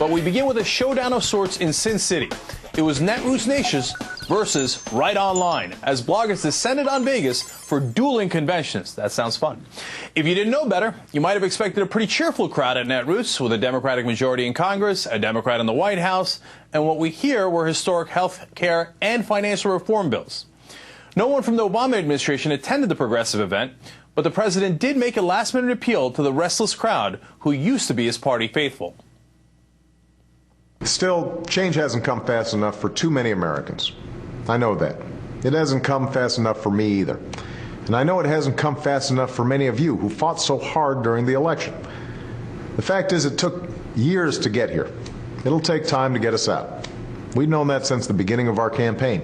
But we begin with a showdown of sorts in Sin City. It was Netroots Nations versus Right Online, as bloggers descended on Vegas for dueling conventions. That sounds fun. If you didn't know better, you might have expected a pretty cheerful crowd at Netroots, with a Democratic majority in Congress, a Democrat in the White House, and what we hear were historic health care and financial reform bills. No one from the Obama administration attended the progressive event, but the president did make a last-minute appeal to the restless crowd who used to be his party faithful. Still, change hasn't come fast enough for too many Americans. I know that. It hasn't come fast enough for me either. And I know it hasn't come fast enough for many of you who fought so hard during the election. The fact is, it took years to get here. It'll take time to get us out. We've known that since the beginning of our campaign.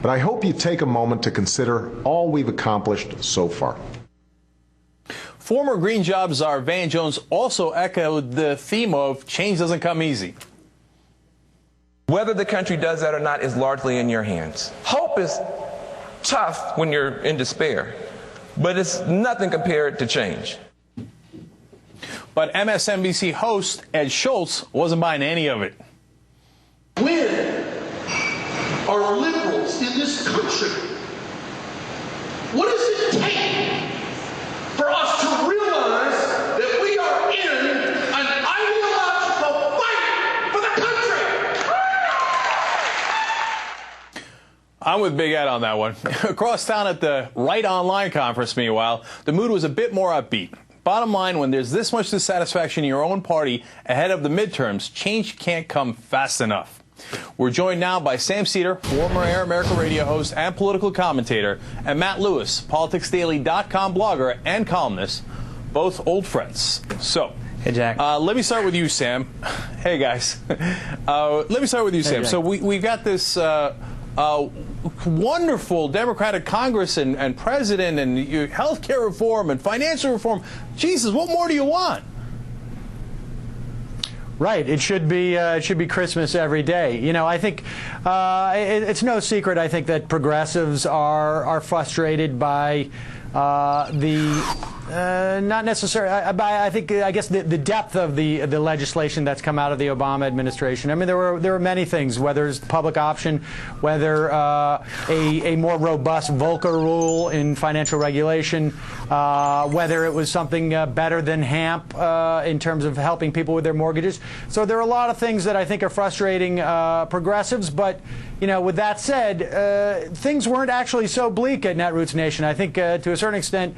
But I hope you take a moment to consider all we've accomplished so far. Former Green Jobs czar Van Jones also echoed the theme of change doesn't come easy. Whether the country does that or not is largely in your hands. Hope is tough when you're in despair, but it's nothing compared to change. But MSNBC host Ed Schultz wasn't buying any of it. When are liberals in this country? What does it take for us to realize that we are in an ideological fight for the country? I'm with Big Ed on that one. Across town at the Right Online conference, meanwhile, the mood was a bit more upbeat. Bottom line, when there's this much dissatisfaction in your own party ahead of the midterms, change can't come fast enough. We're joined now by Sam Seder, former Air America radio host and political commentator, and Matt Lewis, politicsdaily.com blogger and columnist, both old friends. So, hey, Jack. Let me start with you, Sam. Hey, guys. Let me start with you, Sam. Jack. So we've got this wonderful Democratic Congress and president and health care reform and financial reform. Jesus, what more do you want? Right. It should be Christmas every day. You know, I think it's no secret, I think, that progressives are frustrated by not necessarily. I guess the depth of the legislation that's come out of the Obama administration. I mean, there were many things. Whether it's the public option, whether a more robust Volcker rule in financial regulation, whether it was something better than HAMP in terms of helping people with their mortgages. So there are a lot of things that I think are frustrating progressives. But you know, with that said, things weren't actually so bleak at Netroots Nation. I think to a certain extent,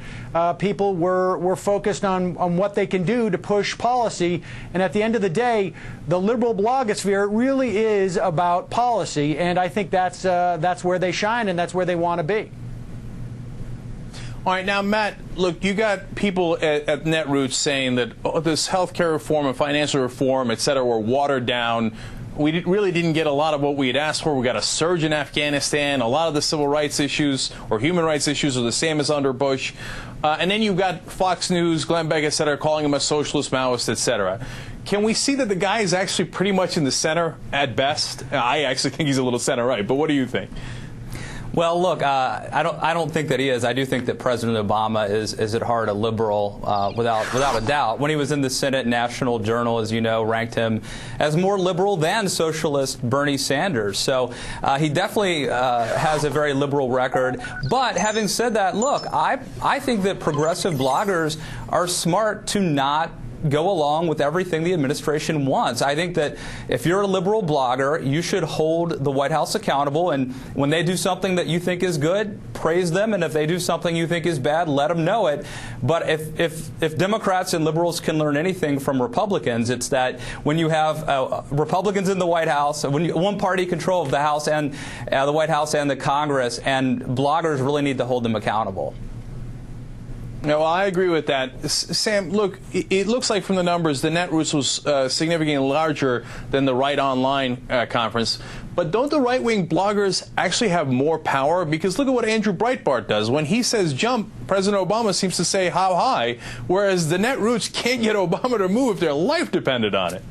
people were focused on what they can do to push policy. And at the end of the day, the liberal blogosphere really is about policy. And I think that's where they shine and that's where they want to be. All right, now, Matt, look, you got people at Netroots saying that this health care reform and financial reform, et cetera, were watered down. We really didn't get a lot of what we had asked for. We got a surge in Afghanistan. A lot of the civil rights issues or human rights issues are the same as under Bush. And then you've got Fox News, Glenn Beck, et cetera, calling him a socialist, Maoist, et cetera. Can we see that the guy is actually pretty much in the center at best? I actually think he's a little center-right, but what do you think? Well, look, I don't think that he is. I do think that President Obama is at heart a liberal, without a doubt. When he was in the Senate, National Journal, as you know, ranked him as more liberal than socialist Bernie Sanders. So he definitely has a very liberal record. But having said that, look, I think that progressive bloggers are smart to not go along with everything the administration wants. I think that if you're a liberal blogger, you should hold the White House accountable, and when they do something that you think is good, praise them, and if they do something you think is bad, let them know it. But if Democrats and liberals can learn anything from Republicans, it's that when you have Republicans in the White House, when one party control of the House and the White House and the Congress, and bloggers really need to hold them accountable. No, I agree with that. Sam, look, it looks like from the numbers the Netroots was significantly larger than the Right Online conference. But don't the right-wing bloggers actually have more power? Because look at what Andrew Breitbart does. When he says jump, President Obama seems to say how high, whereas the Netroots can't get Obama to move if their life depended on it.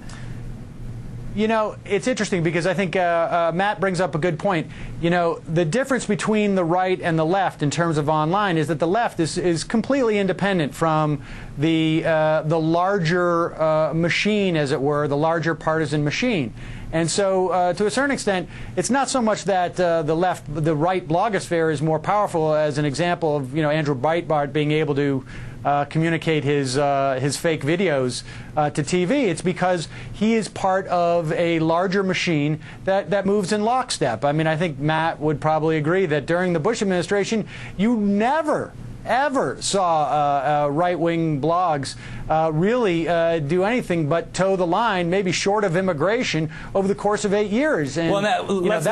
You know, it's interesting because I think Matt brings up a good point. You know, the difference between the right and the left in terms of online is that the left is completely independent from the larger machine, as it were, the larger partisan machine. And so, to a certain extent, it's not so much that the right blogosphere is more powerful, as an example of, you know, Andrew Breitbart being able to communicate his fake videos to TV. It's because he is part of a larger machine that moves in lockstep. I mean, I think Matt would probably agree that during the Bush administration, you never ever saw right-wing blogs really do anything but toe the line, maybe short of immigration, over the course of 8 years. And, let's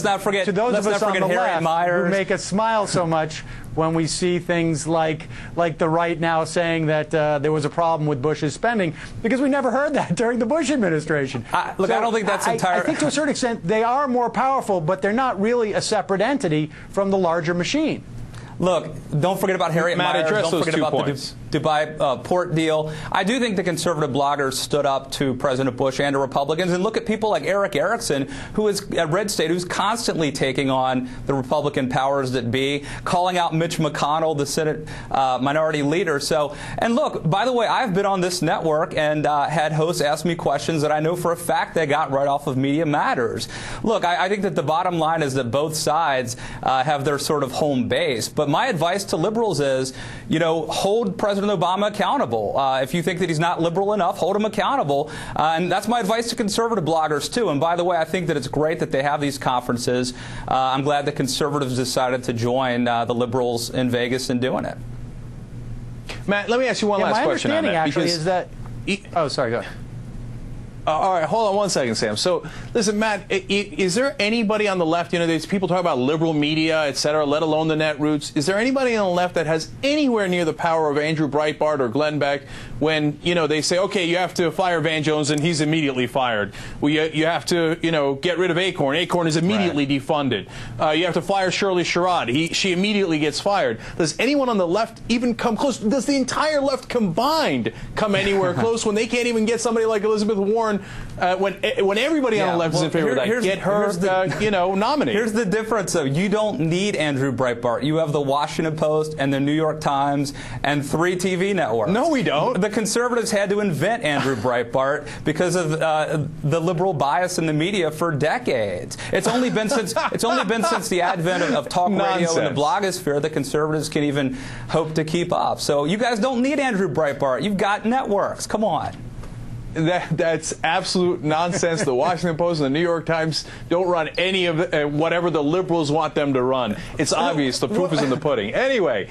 not forget to those of us on the left Myers, who make us smile so much when we see things like the right now saying that there was a problem with Bush's spending, because we never heard that during the Bush administration. I don't think that's entirely... I think to a certain extent they are more powerful, but they're not really a separate entity from the larger machine. Look, don't forget about Harriet Myers. Don't forget about the Dubai port deal. I do think the conservative bloggers stood up to President Bush and to Republicans. And look at people like Eric Erickson, who is at Red State, who's constantly taking on the Republican powers that be, calling out Mitch McConnell, the Senate minority leader. So, and look, by the way, I've been on this network and had hosts ask me questions that I know for a fact they got right off of Media Matters. Look, I think that the bottom line is that both sides have their sort of home base. But my advice to liberals is, you know, hold President Obama accountable. If you think that he's not liberal enough, hold him accountable. And that's my advice to conservative bloggers, too. And by the way, I think that it's great that they have these conferences. I'm glad that conservatives decided to join the liberals in Vegas in doing it. Matt, let me ask you one last question on that. My understanding, actually, is that... Oh, sorry, go ahead. All right, hold on one second, Sam. So, listen, Matt, is there anybody on the left, you know, there's people talk about liberal media, et cetera, let alone the Netroots. Is there anybody on the left that has anywhere near the power of Andrew Breitbart or Glenn Beck when, you know, they say, okay, you have to fire Van Jones and he's immediately fired. Well, you have to, you know, get rid of Acorn. Acorn is immediately defunded. You have to fire Shirley Sherrod. She immediately gets fired. Does anyone on the left even come close? Does the entire left combined come anywhere close when they can't even get somebody like Elizabeth Warren when everybody on the left is in favor of that? Get her, you know, nominated. Here's the difference, though. You don't need Andrew Breitbart. You have the Washington Post and the New York Times and 3 TV networks. No, we don't. The conservatives had to invent Andrew Breitbart because of the liberal bias in the media for decades. It's only been since the advent of talk radio and the blogosphere that conservatives can even hope to keep up. So you guys don't need Andrew Breitbart. You've got networks. Come on. That's absolute nonsense. The Washington Post and the New York Times don't run any of whatever the liberals want them to run. It's obvious. The proof is in the pudding. Anyway.